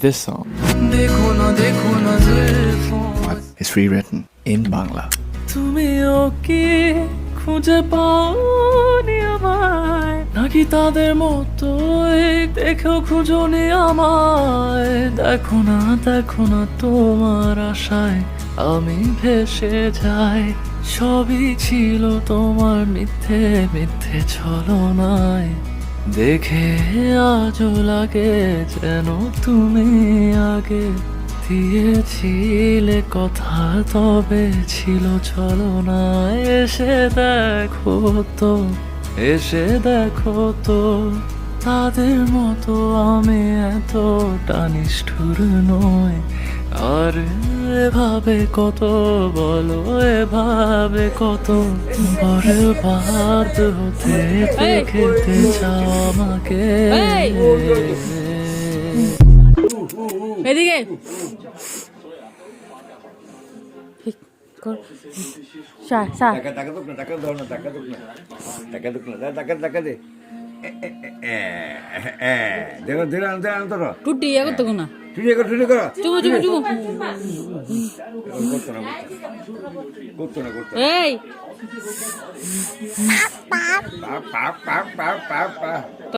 this song is rewritten in Bangla. তুমিও কি খুঁজে পাওনি আমায়, নাকি তাদের মতোই দেখেও খুঁজনি আমায়? দেখো না তোমার আশায় আমি ভেসে যাই, সবই ছিল তোমার মিথ্যে মিথ্যে ছলনায়। দেখে আজও লাগে যেন তুমি আগে দিয়েছিলে কথা, তবে ছিল ছলনায়। এসে দেখো তো তাদের মতো আমি এতটা নিষ্ঠুর নয়। আর এভাবে কত বলো, এভাবে কত বরবাদ হতে দেখতে চাও আমাকে। এদিকে টুটি করতো না, এই